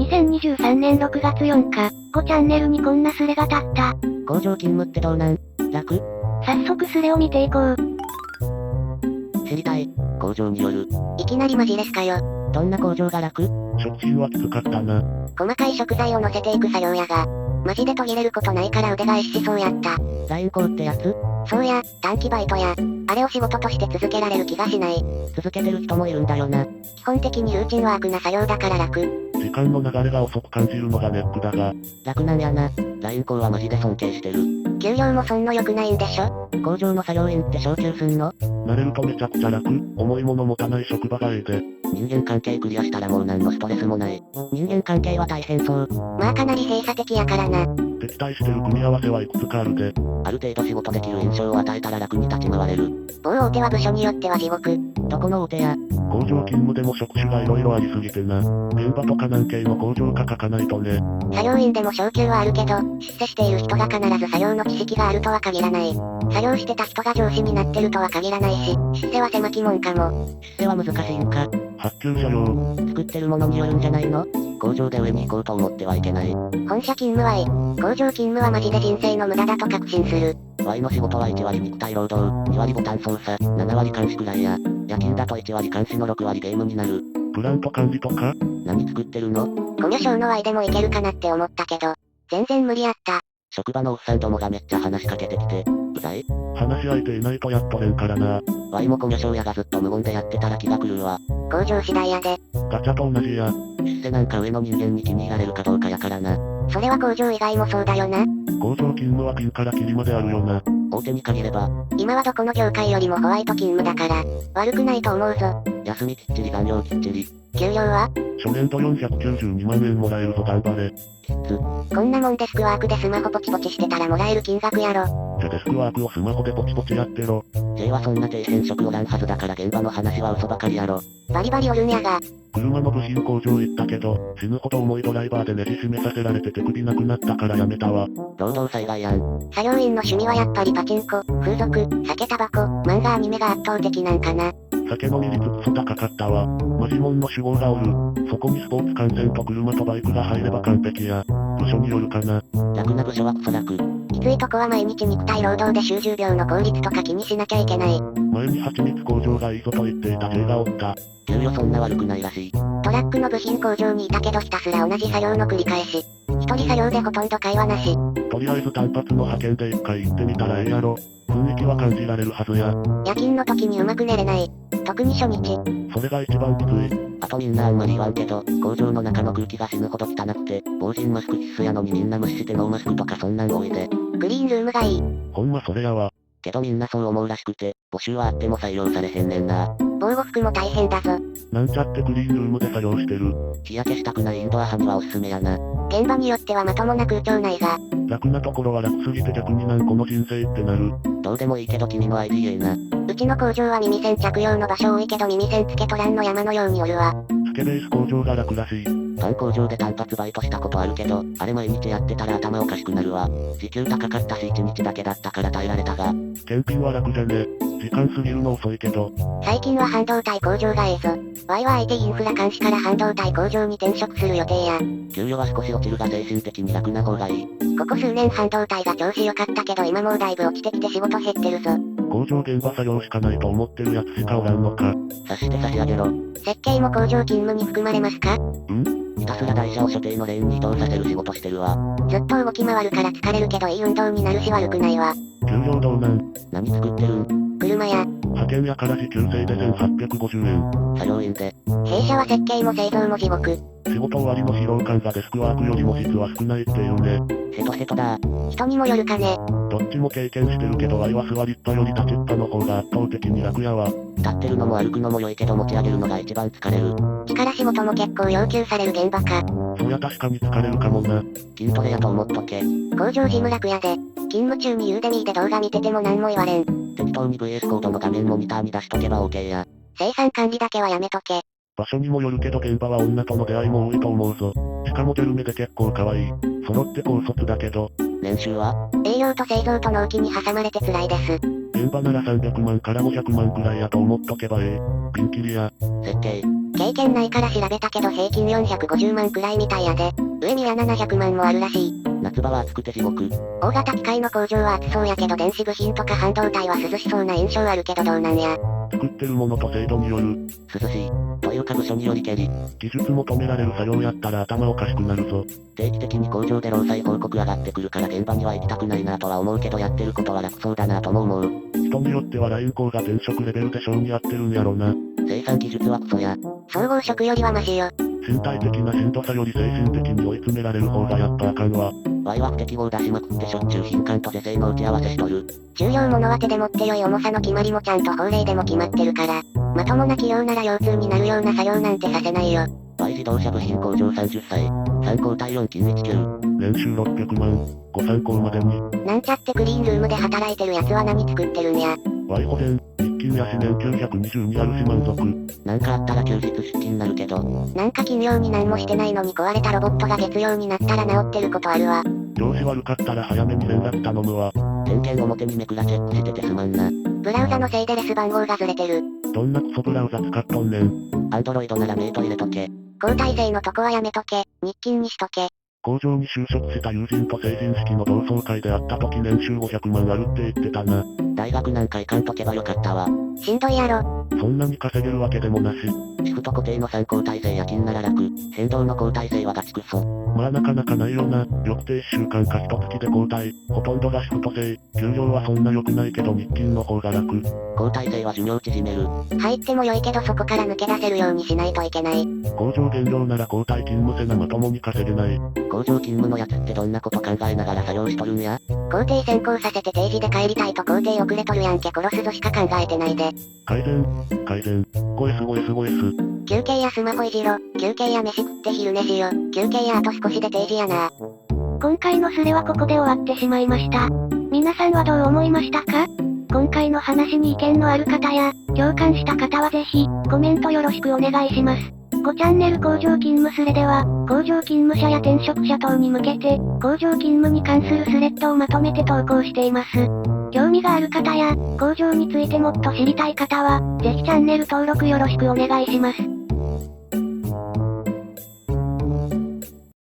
2023年6月4日、5チャンネルにこんなスレが立った。工場勤務ってどうなん？楽？早速スレを見ていこう。知りたい。工場による。いきなりマジレスかよ。どんな工場が楽？食品はきつかったな。細かい食材を乗せていく作業やが、マジで途切れることないから腕返ししそうやった。ライン工ってやつ？そうや、短期バイトや、あれを仕事として続けられる気がしない。続けてる人もいるんだよな。基本的にルーチンワークな作業だから楽。時間の流れが遅く感じるのがネックだが。楽なんやな。ライン工はマジで尊敬してる。給料もそんな良くないんでしょ？工場の作業員って昇給すんの？慣れるとめちゃくちゃ楽。重いもの持たない職場がええで。人間関係クリアしたらもう何のストレスもない。人間関係は大変そう。まあかなり閉鎖的やからな。敵対してる組み合わせはいくつかあるで。ある程度仕事できる印象を与えたら楽に立ち回れる。某大手は部署によっては地獄。どこの大手や？工場勤務でも職種が色々ありすぎてな。現場とか南系の工場か書かないとね。作業員でも昇給はあるけど、出世している人が必ず作業の知識があるとは限らない。作業してた人が上司になってるとは限らないし、出世は狭き門かも。出世は難しいんか？発注者用。作ってるものによるんじゃないの？工場で上に行こうと思ってはいけない。本社勤務はいい。工場勤務はマジで人生の無駄だと確信する。Y の仕事は1割肉体労働、2割ボタン操作、7割監視くらいや。夜勤だと1割監視の6割ゲームになる。プラント管理とか？何作ってるの？コミュ障の Y でもいけるかなって思ったけど、全然無理やった。職場のおっさんどもがめっちゃ話しかけてきて、うざい？話し相手いないとやっとれんからな。Y もコミュ障やがずっと無言でやってたら気が狂うわ。工場次第やで。ガチャと同じや。出世なんか上の人間に気に入られるかどうかやからな。それは工場以外もそうだよな。工場勤務はピンからキリまであるよな。大手に限れば。今はどこの業界よりもホワイト勤務だから、悪くないと思うぞ。休みきっちり残業きっちり。給料は？初年度492万円もらえるぞ頑張れ。きつ。こんなもんデスクワークでスマホポチポチしてたらもらえる金額やろ。デスクワークをスマホでポチポチやってろ。J はそんな底辺職おらんはずだから現場の話は嘘ばかりやろ。バリバリおるんやが。車の部品工場行ったけど、死ぬほど重いドライバーでネジ締めさせられて手首なくなったからやめたわ。労働災害やん。作業員の趣味はやっぱりパチンコ、風俗、酒タバコ、漫画アニメが圧倒的なんかな。酒飲み率クソ高かったわ。マジモンの酒豪がおる。そこにスポーツ観戦と車とバイクが入れば完璧や。部署によるかな。楽な部署はクソ楽。きついとこは毎日肉体労働で週10秒の効率とか気にしなきゃいけない。前に蜂蜜工場がいいぞと言っていた J がおった。給与そんな悪くないらしい。トラックの部品工場にいたけどひたすら同じ作業の繰り返し。一人作業でほとんど会話なし。とりあえず単発の派遣で一回行ってみたらええやろ。雰囲気は感じられるはずや。夜勤の時にうまく寝れない。特に初日。それが一番きつい。あとみんなあんまり言わんけど、工場の中の空気が死ぬほど汚くて、防塵マスク必須やのにみんな無視してノーマスクとかそんなん多いで。グリーンルームがいい。ほんまそれやわ。けどみんなそう思うらしくて、募集はあっても採用されへんねんな。防護服も大変だぞ。なんちゃってグリーンルームで作業してる。日焼けしたくないインドア派にはおすすめやな。現場によってはまともな空調ないが。楽なところは楽すぎて逆になんこの人生ってなる。どうでもいいけど君の IDA な。うちの工場は耳栓着用の場所多いけど耳栓つけとらんの山のようにおるわ。スケベース工場が楽らしい。パン工場で単発バイトしたことあるけど、あれ毎日やってたら頭おかしくなるわ。時給高かったし1日だけだったから耐えられたが。検品は楽じゃね。時間過ぎるの遅いけど。最近は半導体工場がええぞ。Y は IT インフラ監視から半導体工場に転職する予定や。給与は少し落ちるが精神的に楽な方がいい。ここ数年半導体が調子良かったけど今もうだいぶ落ちてきて仕事減ってるぞ。工場現場作業しかないと思ってるやつしかおらんのか。察して差し上げろ。設計も工場勤務に含まれますか？ひたすら台車を所定のレーンに移動させる仕事してるわ。ずっと動き回るから疲れるけどいい運動になるし悪くないわ。給料どうなん？何作ってるん？車や。派遣やから時給制で1850円。作業員で。弊社は設計も製造も地獄。仕事終わりの疲労感がデスクワークよりも実は少ないっていうね。ヘトヘトだ。人にもよるかね。どっちも経験してるけどワイは座りっぱより立ちっぱの方が圧倒的に楽やわ。立ってるのも歩くのも良いけど持ち上げるのが一番疲れる。力仕事も結構要求される現場か。そりゃ確かに疲れるかもな。筋トレやと思っとけ。工場事務楽やで。勤務中にユーデミーで動画見てても何も言われん。適当に VS コードの画面モニターに出しとけば OK や。生産管理だけはやめとけ。場所にもよるけど現場は女との出会いも多いと思うぞ。しかもゲルメで結構可愛い。揃って高卒だけど。年収は？営業と製造と納期に挟まれて辛いです。現場なら300万から500万くらいやと思っとけばええ。ピンキリや。設計。経験ないから調べたけど平均450万くらいみたいやで。上見や700万もあるらしい。夏場は暑くて地獄。大型機械の工場は暑そうやけど電子部品とか半導体は涼しそうな印象あるけどどうなんや。作ってるものと精度による。涼しい。というか部署によりけり。技術求められる作業やったら頭おかしくなるぞ。定期的に工場で労災報告上がってくるから現場には行きたくないなとは思うけどやってることは楽そうだなとも思う。人によってはライン工が転職レベルで性に合ってるんやろな。生産技術はクソや。総合職よりはマシよ。身体的なしんどさより精神的に追い詰められる方がやっぱあかんわ。Y は不適合出しまくってしょっちゅう頻繁と是正の打ち合わせしとる。重量物は手で持って良い重さの決まりもちゃんと法令でも決まってるから。まともな企業なら腰痛になるような作業なんてさせないよ。Y 自動車部品工場30歳。3交代4勤1級。年収600万。ご参考までに。なんちゃってクリーンルームで働いてるやつは何作ってるんや。Y 保険、日勤やし年922あるし満足。なんかあったら休日出勤になるけど。なんか金曜に何もしてないのに壊れたロボットが月曜になったら治ってることあるわ。調子悪かったら早めに連絡頼むわ。点検表にめくらチェックしててすまんな。ブラウザのせいでレス番号がずれてる。どんなクソブラウザ使っとんねん。アンドロイドならメイト入れとけ。交代制のとこはやめとけ。日勤にしとけ。工場に就職した友人と成人式の同窓会で会った時年収500万あるって言ってたな。大学なんか行かんとけばよかったわ。しんどいやろ。そんなに稼げるわけでもなし。シフト固定の3交代制夜勤なら楽。変動の交代制はガチクソ。まあなかなかないよな。よくて1週間か1月で交代。ほとんどがシフト制。給料はそんな良くないけど日勤の方が楽。交代制は寿命縮める。入っても良いけどそこから抜け出せるようにしないといけない。工場減量なら交代勤務せなまともに稼げない。工場勤務のやつってどんなこと考えながら作業しとるんや？工程先行させて定時で帰りたいと工程遅れとるやんけ殺すぞしか考えてないで。改善。ゴエス。休憩やスマホいじろ。休憩や飯食って昼寝しよ。休憩やあと少しで定時やな。今回のスレはここで終わってしまいました。皆さんはどう思いましたか？今回の話に意見のある方や、共感した方はぜひ、コメントよろしくお願いします。5チャンネル工場勤務スレでは、工場勤務者や転職者等に向けて、工場勤務に関するスレッドをまとめて投稿しています。興味がある方や、工場についてもっと知りたい方は、ぜひチャンネル登録よろしくお願いします。